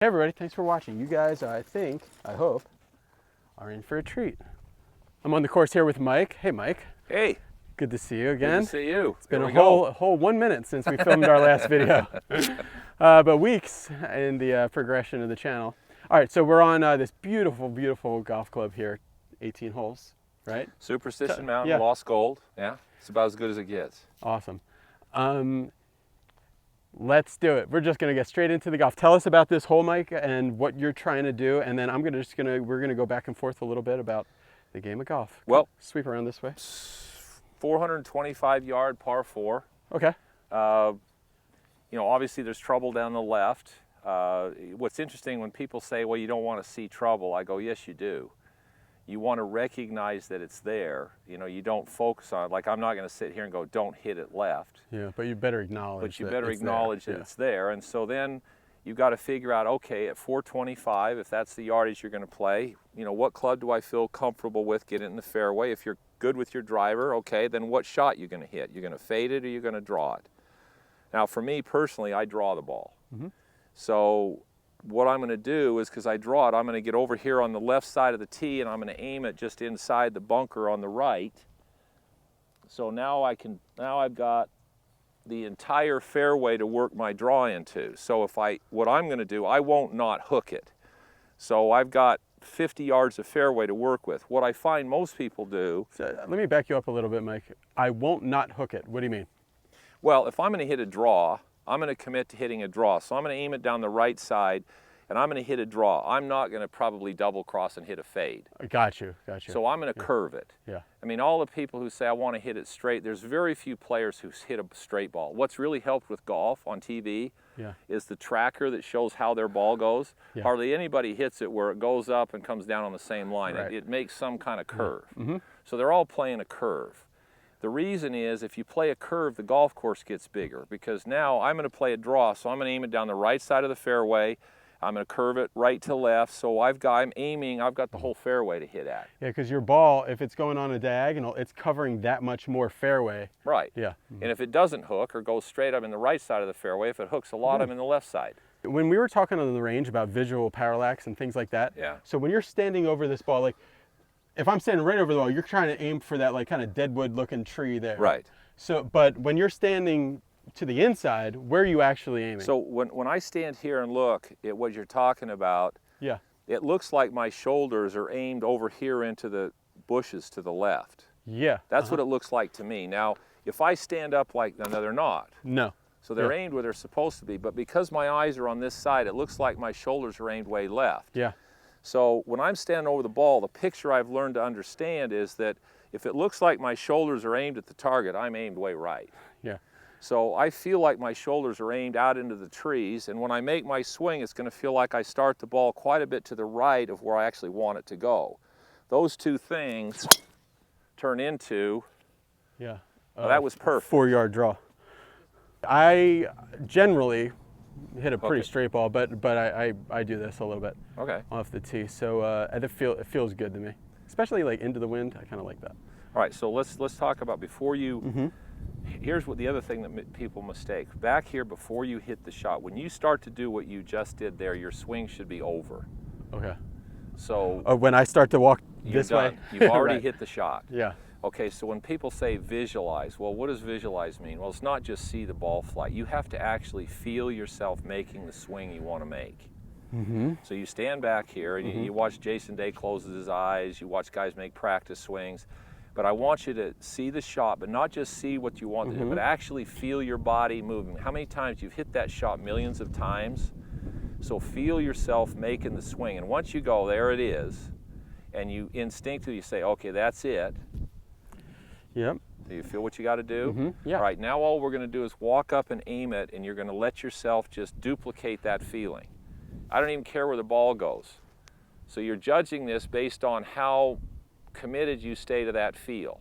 Hey everybody, thanks for watching. You guys, I hope, are in for a treat. I'm on the course here with Mike. Hey Mike. Hey. Good to see you again. Good to see you. It's been a whole 1 minute since we filmed our last video. But weeks in the progression of the channel. All right, so we're on this beautiful, beautiful golf club here, 18 holes, right? Superstition Mountain, Lost Gold. Yeah, it's about as good as it gets. Awesome. Let's do it. We're just gonna get straight into the golf. Tell us about this hole, Mike, and what you're trying to do, and then we're gonna go back and forth a little bit about the game of golf. Well, sweep around this way. 425-yard par 4. Okay. You know, obviously there's trouble down the left. What's interesting when people say, well, you don't want to see trouble, I go, yes, you do. You want to recognize that it's there. You know, you don't focus on it. Like, I'm not going to sit here and go, don't hit it left. Yeah, but you better acknowledge But you better acknowledge that it's there. And so then you've got to figure out, okay, at 425, if that's the yardage you're going to play, you know, what club do I feel comfortable with getting it in the fairway? If you're good with your driver, okay, then what shot you're going to hit? You're going to fade it or you're going to draw it? Now, for me personally, I draw the ball. Mm-hmm. So what I'm going to do is, because I draw it, I'm going to get over here on the left side of the tee and I'm going to aim it just inside the bunker on the right. So now I've got the entire fairway to work my draw into. So what I'm going to do, I won't not hook it. So I've got 50 yards of fairway to work with. What I find most people do... So let me back you up a little bit, Mike. I won't not hook it. What do you mean? Well, if I'm going to hit a draw, I'm going to commit to hitting a draw. So I'm going to aim it down the right side, and I'm going to hit a draw. I'm not going to probably double cross and hit a fade. Got you. So I'm going to curve it. Yeah. I mean, all the people who say, I want to hit it straight, there's very few players who hit a straight ball. What's really helped with golf on TV is the tracker that shows how their ball goes. Yeah. Hardly anybody hits it where it goes up and comes down on the same line. Right. It makes some kind of curve. Mm-hmm. So they're all playing a curve. The reason is, if you play a curve, the golf course gets bigger, because now I'm going to play a draw, so I'm going to aim it down the right side of the fairway. I'm going to curve it right to left, so I've got the whole fairway to hit at. Yeah, because your ball, if it's going on a diagonal, it's covering that much more fairway. Right. Yeah. Mm-hmm. And if it doesn't hook or goes straight up in the right side of the fairway, if it hooks a lot, I'm in the left side. When we were talking on the range about visual parallax and things like that, so when you're standing over this ball, like, if I'm standing right over the ball, you're trying to aim for that, like, kind of deadwood looking tree there. Right. So, but when you're standing to the inside, where are you actually aiming? So when I stand here and look at what you're talking about, it looks like my shoulders are aimed over here into the bushes to the left. Yeah. That's what it looks like to me. Now, if I stand up like, no, they're not. No. So they're aimed where they're supposed to be, but because my eyes are on this side, it looks like my shoulders are aimed way left. Yeah. So when I'm standing over the ball, the picture I've learned to understand is that if it looks like my shoulders are aimed at the target, I'm aimed way right. Yeah. So I feel like my shoulders are aimed out into the trees, and when I make my swing, it's going to feel like I start the ball quite a bit to the right of where I actually want it to go. Those two things turn into... Yeah. That was perfect. 4-yard draw. I generally hit a pretty straight ball, but I do this a little bit off the tee, so it feels good to me, especially like into the wind. I kind of like that. All right, so let's talk about before you. Here's what the other thing that people mistake. Back here, before you hit the shot, when you start to do what you just did there, your swing should be over. Okay. So when I start to walk this way, you've already hit the shot. Yeah. Okay, so when people say visualize, well, what does visualize mean? Well, it's not just see the ball fly. You have to actually feel yourself making the swing you want to make. Mm-hmm. So you stand back here and you watch Jason Day closes his eyes, you watch guys make practice swings, but I want you to see the shot, but not just see what you want to do, but actually feel your body moving. How many times you've hit that shot? Millions of times. So feel yourself making the swing, and once you go, there it is, and you instinctively say, okay, that's it. Yep. Do you feel what you got to do? Yeah. All right, now all we're going to do is walk up and aim it, and you're going to let yourself just duplicate that feeling. I don't even care where the ball goes. So you're judging this based on how committed you stay to that feel.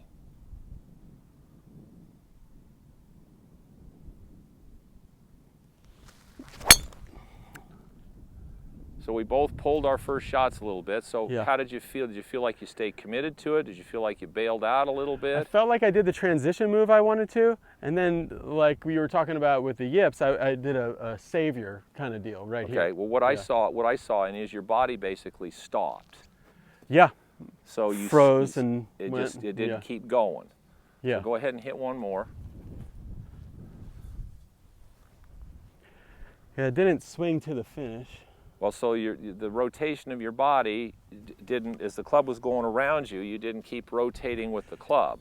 So we both pulled our first shots a little bit. So how did you feel? Did you feel like you stayed committed to it? Did you feel like you bailed out a little bit? I felt like I did the transition move I wanted to, And then, like we were talking about with the yips, I did a savior kind of deal right here. Okay. Well, what I saw, and is your body basically stopped. Yeah. So you froze and it went, didn't keep going. Yeah. So go ahead and hit one more. Yeah, it didn't swing to the finish. Well, so the rotation of your body didn't, as the club was going around you, you didn't keep rotating with the club.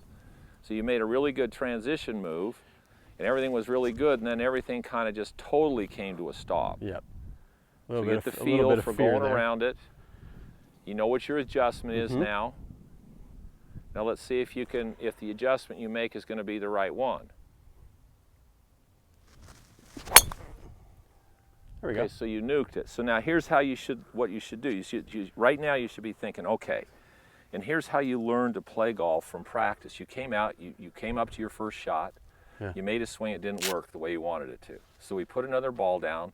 So you made a really good transition move, and everything was really good, and then everything kind of just totally came to a stop. Yep. So you get the feel for going around it. You know what your adjustment is now. Now let's see if the adjustment you make is going to be the right one. There we go. Okay, so you nuked it. So now here's how what you should do. Right now you should be thinking, okay, and here's how you learn to play golf from practice. You came out, you came up to your first shot, you made a swing, it didn't work the way you wanted it to. So we put another ball down,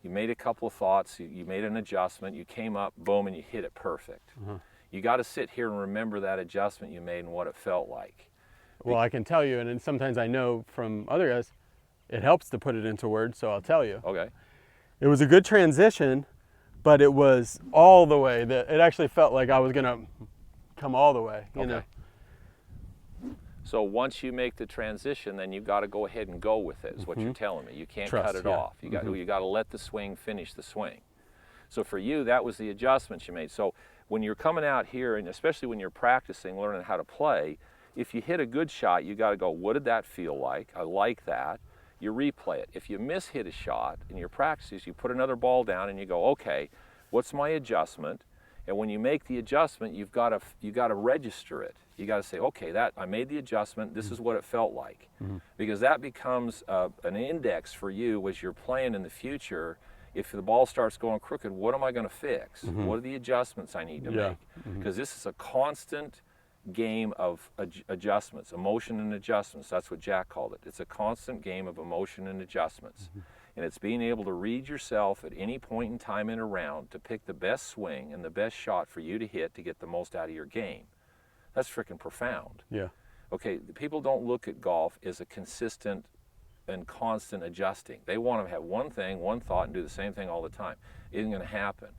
you made a couple of thoughts, you made an adjustment, you came up, boom, and you hit it perfect. You got to sit here and remember that adjustment you made and what it felt like. Well, I can tell you, and then sometimes I know from other guys, it helps to put it into words, so I'll tell you. Okay. It was a good transition, but it was all the way. It actually felt like I was going to come all the way, you know. So once you make the transition, then you've got to go ahead and go with it, is what you're telling me. You can't cut it off. You got to let the swing finish the swing. So for you, that was the adjustments you made. So when you're coming out here, and especially when you're practicing, learning how to play, if you hit a good shot, you got to go, what did that feel like? I like that. You replay it. If you hit a shot in your practices, you put another ball down and you go, okay, what's my adjustment? And when you make the adjustment, you've got to register it. You got to say, okay, I made the adjustment. This is what it felt like, because that becomes an index for you as you're playing in the future. If the ball starts going crooked, what am I going to fix? What are the adjustments I need to make? Because this is a constant game of adjustments, emotion and adjustments. That's what Jack called it. It's a constant game of emotion and adjustments. And it's being able to read yourself at any point in time in a round to pick the best swing and the best shot for you to hit to get the most out of your game. That's freaking profound. Yeah. Okay, people don't look at golf as a consistent and constant adjusting. They want to have one thing, one thought, and do the same thing all the time. It isn't going to happen.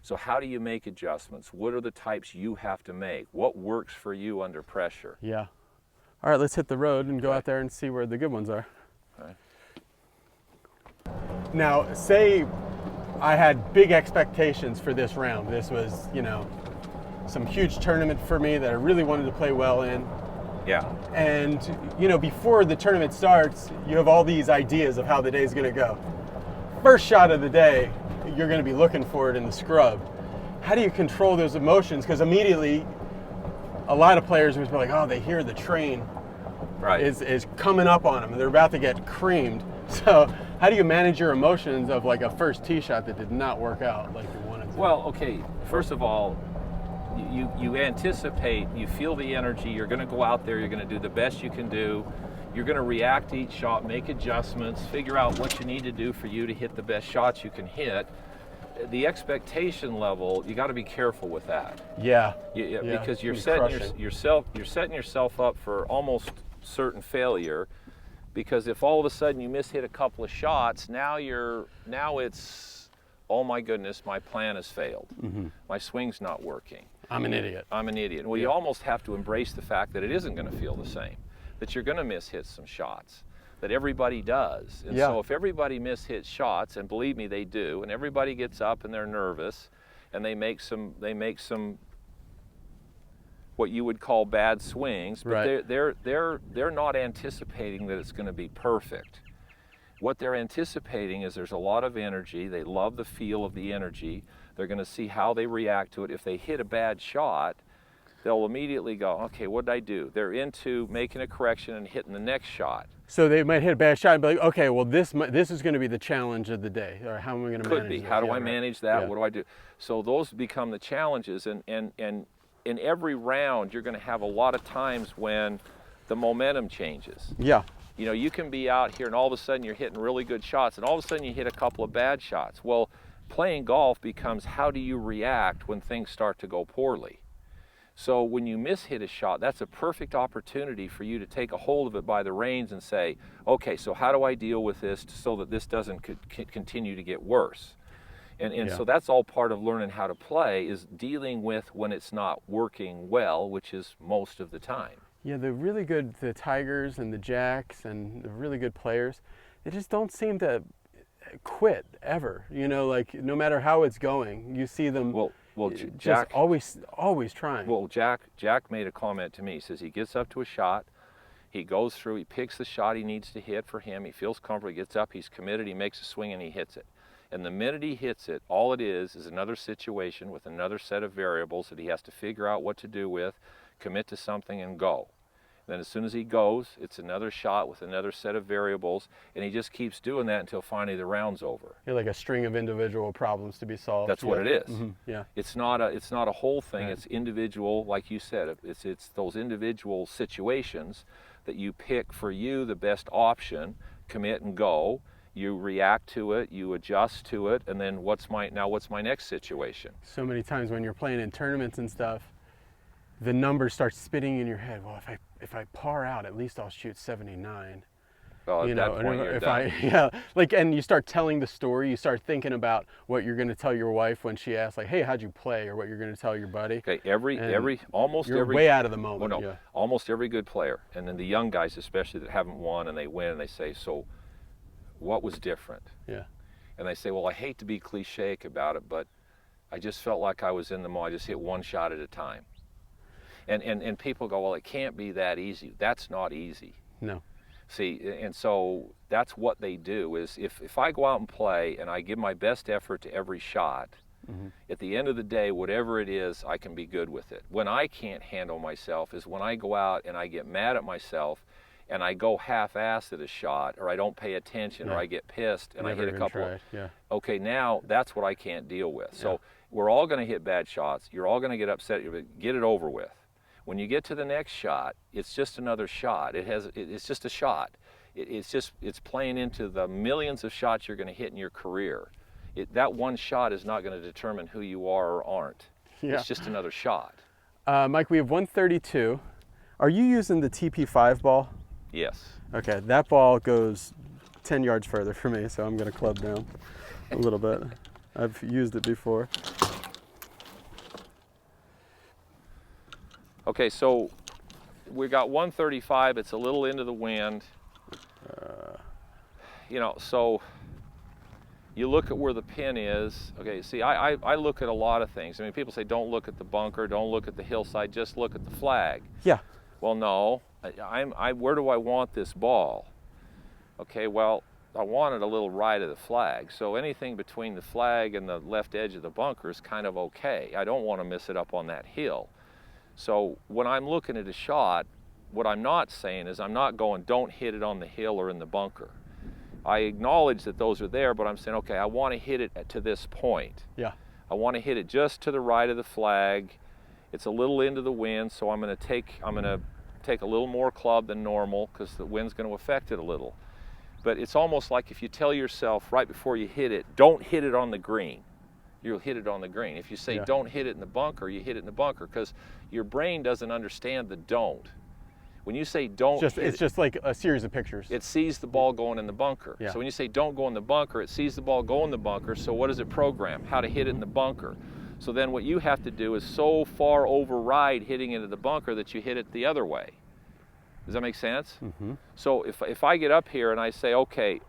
So how do you make adjustments? What are the types you have to make? What works for you under pressure? Yeah. All right, let's hit the road and go out there and see where the good ones are. All right. Now, say I had big expectations for this round. This was, you know, some huge tournament for me that I really wanted to play well in. Yeah. And, you know, before the tournament starts, you have all these ideas of how the day's going to go. First shot of the day, you're going to be looking for it in the scrub. How do you control those emotions? Because immediately, a lot of players would be like, oh, they hear the train is coming up on them. They're about to get creamed. So how do you manage your emotions of like a first tee shot that did not work out like you wanted to? Well, okay, first of all, you anticipate, you feel the energy, you're going to go out there, you're going to do the best you can do. You're going to react to each shot, make adjustments, figure out what you need to do for you to hit the best shots you can hit. The expectation level, you got to be careful with that. Yeah. Because you're setting yourself up for almost certain failure. Because if all of a sudden you hit a couple of shots, now it's, oh my goodness, my plan has failed. My swing's not working. I'm an idiot. Well, you almost have to embrace the fact that it isn't going to feel the same. That you're going to hit some shots, that everybody does. And so if everybody hits shots, and believe me, they do, and everybody gets up and they're nervous, and they make some what you would call bad swings, but they're not anticipating that it's going to be perfect. What they're anticipating is there's a lot of energy. They love the feel of the energy. They're going to see how they react to it. If they hit a bad shot, they'll immediately go, okay, what did I do? They're into making a correction and hitting the next shot. So they might hit a bad shot and be like, okay, well, this is going to be the challenge of the day, or how am I going to manage Could be. this? How do I manage that? What do I do? So those become the challenges, and in every round, you're going to have a lot of times when the momentum changes. Yeah. You know, you can be out here and all of a sudden you're hitting really good shots, and all of a sudden you hit a couple of bad shots. Well, playing golf becomes how do you react when things start to go poorly? So when you mishit a shot, that's a perfect opportunity for you to take a hold of it by the reins and say, okay, so how do I deal with this so that this doesn't continue to get worse? And so that's all part of learning how to play, is dealing with when it's not working well, which is most of the time. Yeah, the Tigers and the Jacks and the really good players, they just don't seem to quit ever. You know, like no matter how it's going, you see them Jack always trying. Well, Jack made a comment to me. He says he gets up to a shot, he goes through, he picks the shot he needs to hit for him, he feels comfortable, he gets up, he's committed, he makes a swing and he hits it. And the minute he hits it, all it is another situation with another set of variables that he has to figure out what to do with, commit to something and go. Then as soon as he goes, it's another shot with another set of variables, and he just keeps doing that until finally the round's over. You're like a string of individual problems to be solved. That's what it is. Mm-hmm. Yeah. It's not a whole thing. Right. It's individual, like you said. It's those individual situations that you pick for you the best option, commit and go. You react to it, you adjust to it, and then what's my next situation? So many times when you're playing in tournaments and stuff, the numbers start spitting in your head. Well, if I par out, at least I'll shoot 79. Well, at that point you're done. And you start telling the story. You start thinking about what you're going to tell your wife when she asks, like, "Hey, how'd you play?" or what you're going to tell your buddy. Okay, almost you're every way out of the moment. Well, no, yeah. Almost every good player, and then the young guys especially that haven't won and they win and they say, "So, what was different?" Yeah. And they say, "Well, I hate to be cliche about it, but I just felt like I was in the mall. I just hit one shot at a time." And people go, "Well, it can't be that easy." That's not easy. No. See, and so that's what they do is if I go out and play and I give my best effort to every shot, mm-hmm. at the end of the day, whatever it is, I can be good with it. When I can't handle myself is when I go out and I get mad at myself and I go half-assed at a shot, or I don't pay attention, or I get pissed and I hit a couple. Okay, now that's what I can't deal with. So we're all going to hit bad shots. You're all going to get upset. Get it over with. When you get to the next shot, it's just another shot. It's just a shot. It's playing into the millions of shots you're going to hit in your career. That one shot is not going to determine who you are or aren't. Yeah. It's just another shot. Mike, we have 132. Are you using the TP5 ball? Yes. Okay, that ball goes 10 yards further for me, so I'm going to club down a little bit. I've used it before. Okay, so we got 135. It's a little into the wind. So you look at where the pin is. Okay, see, I look at a lot of things. I mean, people say don't look at the bunker, don't look at the hillside, just look at the flag. Yeah. Well, no. Where do I want this ball? Okay, well, I want it a little right of the flag. So anything between the flag and the left edge of the bunker is kind of okay. I don't want to miss it up on that hill. So when I'm looking at a shot, what I'm not saying is I'm not going, don't hit it on the hill or in the bunker. I acknowledge that those are there, but I'm saying, okay, I want to hit it to this point. Yeah. I want to hit it just to the right of the flag. It's a little into the wind, so I'm going to take a little more club than normal because the wind's going to affect it a little. But it's almost like if you tell yourself right before you hit it, don't hit it on the green. You'll hit it on the green. If you say don't hit it in the bunker, you hit it in the bunker because your brain doesn't understand the don't. When you say don't it's just like a series of pictures. It sees the ball going in the bunker. Yeah. So when you say don't go in the bunker, it sees the ball go in the bunker. So what does it program? How to hit it in the bunker. So then what you have to do is so far override hitting into the bunker that you hit it the other way. Does that make sense? Mm-hmm. So if I get up here and I say, okay,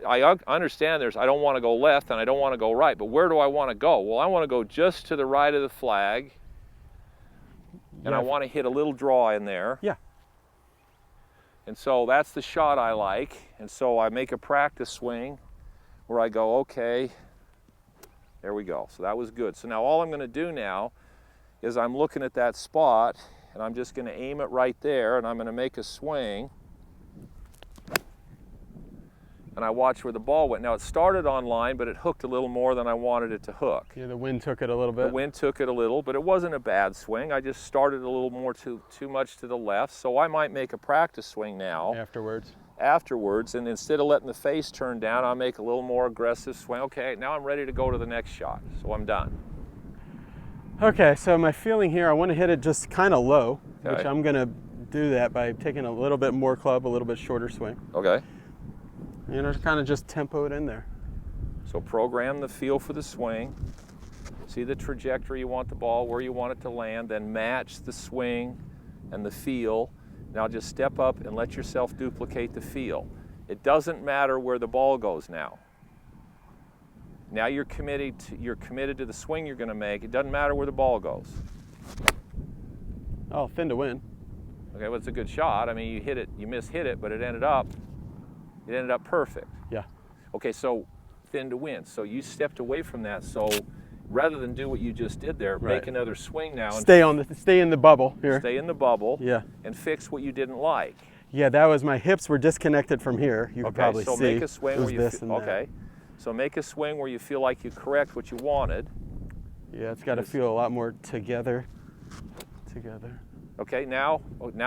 I understand I don't want to go left and I don't want to go right, but where do I want to go? Well, I want to go just to the right of the flag, and I want to hit a little draw in there. Yeah. And so that's the shot I like, and so I make a practice swing where I go, okay, there we go. So that was good. So now all I'm going to do now is I'm looking at that spot, and I'm just going to aim it right there, and I'm going to make a swing. And I watch where the ball went. Now it started on line, but it hooked a little more than I wanted it to hook. Yeah, the wind took it a little bit. The wind took it a little, but it wasn't a bad swing. I just started a little more too much to the left, so I might make a practice swing now. Afterwards, and instead of letting the face turn down, I'll make a little more aggressive swing. Okay, now I'm ready to go to the next shot, so I'm done. Okay, so my feeling here, I want to hit it just kind of low, okay. which I'm going to do that by taking a little bit more club, a little bit shorter swing. Okay. You know, kind of just tempo it in there. So program the feel for the swing. See the trajectory you want the ball, where you want it to land, then match the swing and the feel. Now just step up and let yourself duplicate the feel. It doesn't matter where the ball goes now. Now you're committed to the swing you're going to make. It doesn't matter where the ball goes. Oh, thin to win. Okay, well, it's a good shot. I mean, you hit it, you mishit it, but it ended up perfect. Yeah. Okay, so thin to win. So you stepped away from that. So rather than do what you just did there, right. Make another swing now. And stay in the bubble here. Stay in the bubble. Yeah. And fix what you didn't like. Yeah, that was my hips were disconnected from here. You can probably see. Okay, so make a swing where you okay. So make a swing where you feel like you correct what you wanted. Yeah, it's got to feel a lot more together. Okay, now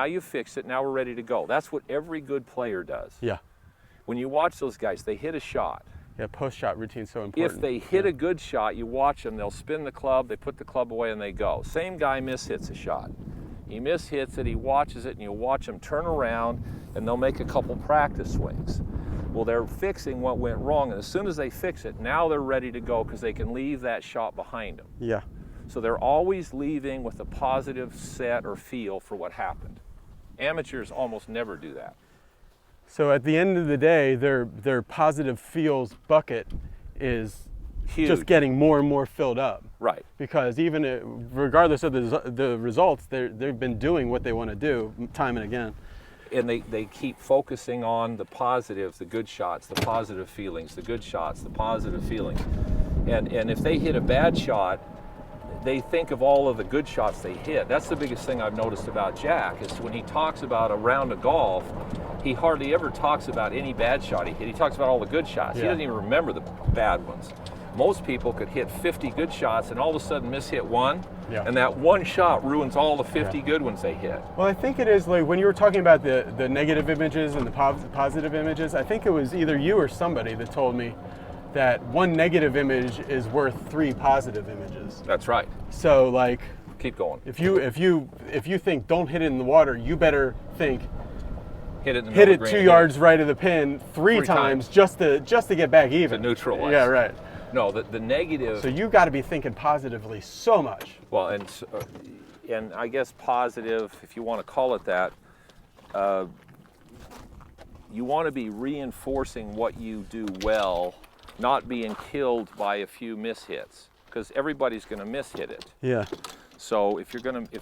you fixed it. Now we're ready to go. That's what every good player does. Yeah. When you watch those guys, they hit a shot. Yeah, post-shot routine's so important. If they hit a good shot, you watch them, they'll spin the club, they put the club away, and they go. Same guy mishits a shot. He mishits it, he watches it, and you watch him turn around, and they'll make a couple practice swings. Well, they're fixing what went wrong, and as soon as they fix it, now they're ready to go because they can leave that shot behind them. Yeah. So they're always leaving with a positive set or feel for what happened. Amateurs almost never do that. So at the end of the day, their positive feels bucket is huge. Just getting more and more filled up. Right. Because even regardless of the results, they've been doing what they want to do time and again. And they keep focusing on the positives, the good shots, the positive feelings, the good shots, the positive feelings. And if they hit a bad shot, they think of all of the good shots they hit. That's the biggest thing I've noticed about Jack, is when he talks about a round of golf, he hardly ever talks about any bad shot he hit. He talks about all the good shots. Yeah. He doesn't even remember the bad ones. Most people could hit 50 good shots and all of a sudden mishit one, and that one shot ruins all the 50 good ones they hit. Well, I think it is like when you were talking about the negative images and the positive images, I think it was either you or somebody that told me that one negative image is worth 3 positive images. That's right. So like, keep going. If you think don't hit it in the water, you better think hit it 2 yards right of the pin three times just to get back even. To neutralize. Yeah, right. No, the negative. So you got to be thinking positively so much. Well, and I guess positive, if you want to call it that, you want to be reinforcing what you do well, not being killed by a few mishits, because everybody's going to mishit it. Yeah. So if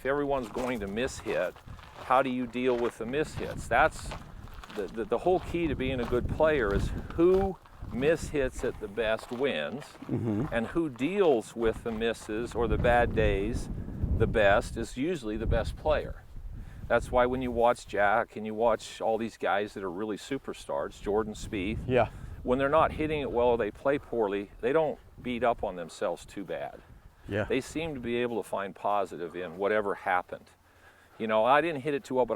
everyone's going to mishit, how do you deal with the mishits? That's the whole key to being a good player, is who mishits it the best wins, and who deals with the misses or the bad days the best is usually the best player. That's why when you watch Jack and you watch all these guys that are really superstars, Jordan Spieth, when they're not hitting it well or they play poorly, they don't beat up on themselves too bad. Yeah. They seem to be able to find positive in whatever happened. You know, I didn't hit it too well, but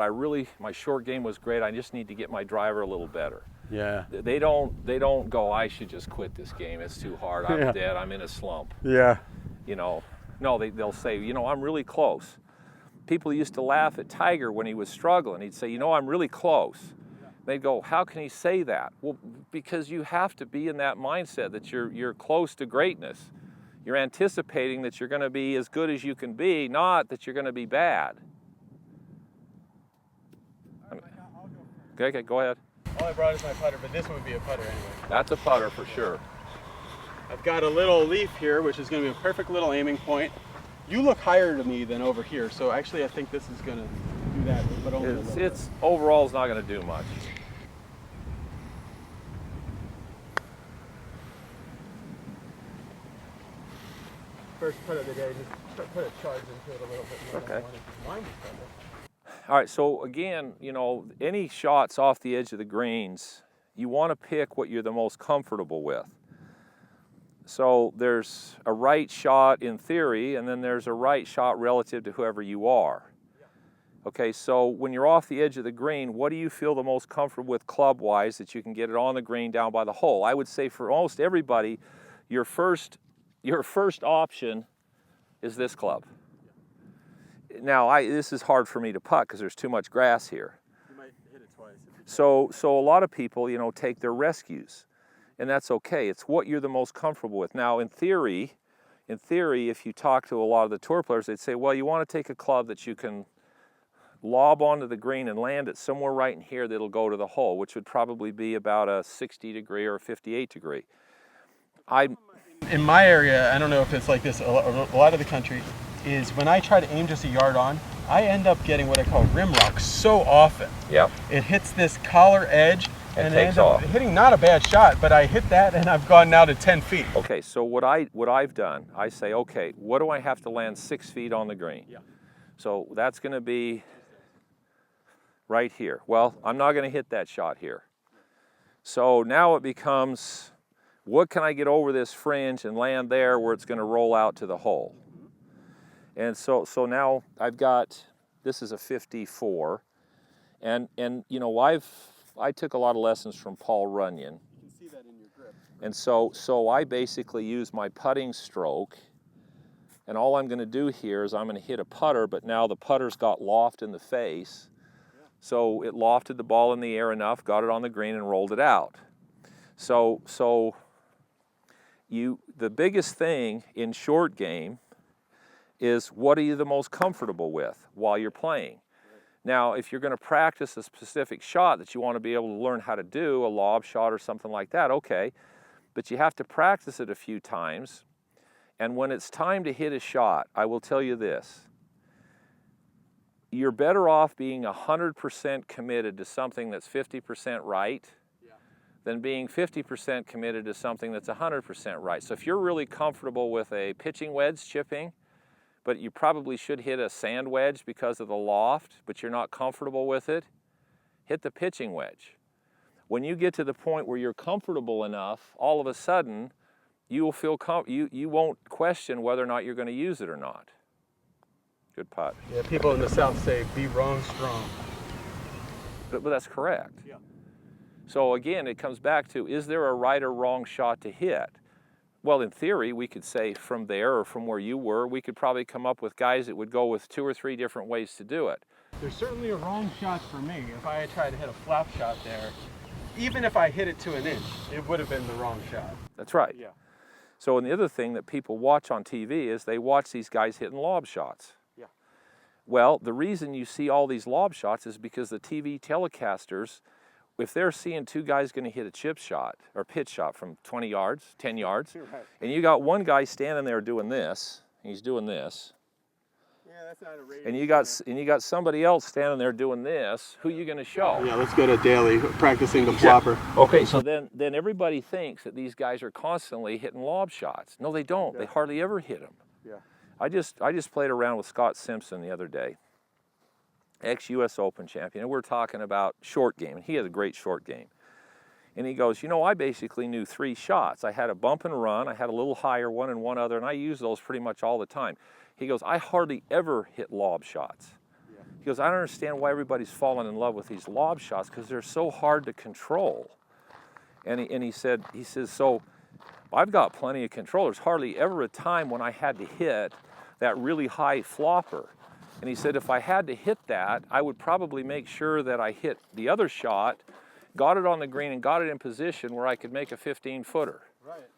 my short game was great. I just need to get my driver a little better. Yeah. They don't go, I should just quit this game. It's too hard. I'm dead. I'm in a slump. Yeah. You know, no, they'll say, you know, I'm really close. People used to laugh at Tiger when he was struggling. He'd say, you know, I'm really close. They'd go, how can he say that? Well, because you have to be in that mindset that you're close to greatness. You're anticipating that you're going to be as good as you can be, not that you're going to be bad. Okay, go ahead. All I brought is my putter, but this would be a putter anyway. That's a putter for sure. I've got a little leaf here, which is going to be a perfect little aiming point. You look higher to me than over here, so actually I think this is going to do that, but only it's overall is not going to do much. First putt of the day, just put a charge into it a little bit more. Okay. Mine was All right, so again, you know, any shots off the edge of the greens, you want to pick what you're the most comfortable with. So there's a right shot in theory, and then there's a right shot relative to whoever you are. Okay, so when you're off the edge of the green, what do you feel the most comfortable with club-wise that you can get it on the green down by the hole? I would say for almost everybody, your first option is this club. Now, this is hard for me to putt because there's too much grass here. You might hit it twice. So a lot of people, you know, take their rescues, and that's okay. It's what you're the most comfortable with. Now, in theory, if you talk to a lot of the tour players, they'd say, well, you want to take a club that you can lob onto the green and land it somewhere right in here that'll go to the hole, which would probably be about a 60 degree or a 58 degree. In my area, I don't know if it's like this a lot of the country, is when I try to aim just a yard on, I end up getting what I call rim rock so often. Yeah. It hits this collar edge and takes off. Hitting not a bad shot, but I hit that and I've gone now to 10 feet. Okay, so what I've done, I say, okay, what do I have to land 6 feet on the green? Yeah. So that's going to be right here. Well, I'm not going to hit that shot here. So now it becomes, what can I get over this fringe and land there where it's going to roll out to the hole? And so now I've got, this is a 54, and you know, I took a lot of lessons from Paul Runyon. You can see that in your grip. And so I basically use my putting stroke, and all I'm going to do here is I'm going to hit a putter, but now the putter's got loft in the face, so it lofted the ball in the air enough, got it on the green, and rolled it out. So the biggest thing in short game is what are you the most comfortable with while you're playing. Now, if you're going to practice a specific shot that you want to be able to learn how to do, a lob shot or something like that, okay, but you have to practice it a few times, and when it's time to hit a shot, I will tell you this, you're better off being 100% committed to something that's 50% right than being 50% committed to something that's 100% right. So if you're really comfortable with a pitching wedge chipping, but you probably should hit a sand wedge because of the loft, but you're not comfortable with it, hit the pitching wedge. When you get to the point where you're comfortable enough, all of a sudden, you will feel you won't question whether or not you're going to use it or not. Good putt. Yeah, people in the South say, be wrong strong. But that's correct. Yeah. So again, it comes back to, is there a right or wrong shot to hit? Well, in theory, we could say from there or from where you were, we could probably come up with guys that would go with 2 or 3 different ways to do it. There's certainly a wrong shot for me. If I had tried to hit a flap shot there, even if I hit it to an inch, it would have been the wrong shot. That's right. Yeah. So, and the other thing that people watch on TV is they watch these guys hitting lob shots. Yeah. Well, the reason you see all these lob shots is because the TV telecasters, if they're seeing 2 guys going to hit a chip shot or pitch shot from 20 yards, 10 yards, Right. and you got one guy standing there doing this, he's doing this, Yeah, that's not a rating. and you got somebody else standing there doing this, who are you going to show? Yeah, let's go to Daly, practicing the flopper. Okay, so then everybody thinks that these guys are constantly hitting lob shots. No, they don't. Yeah. They hardly ever hit them. Yeah. I just played around with Scott Simpson the other day, ex-US Open champion, and we're talking about short game, and he has a great short game. And he goes, you know, I basically knew 3 shots. I had a bump and run, I had a little higher one and one other, and I use those pretty much all the time. He goes, I hardly ever hit lob shots. Yeah. He goes, I don't understand why everybody's fallen in love with these lob shots because they're so hard to control. And he says, so I've got plenty of control. There's hardly ever a time when I had to hit that really high flopper. And he said, if I had to hit that, I would probably make sure that I hit the other shot, got it on the green, and got it in position where I could make a 15-footer. Right.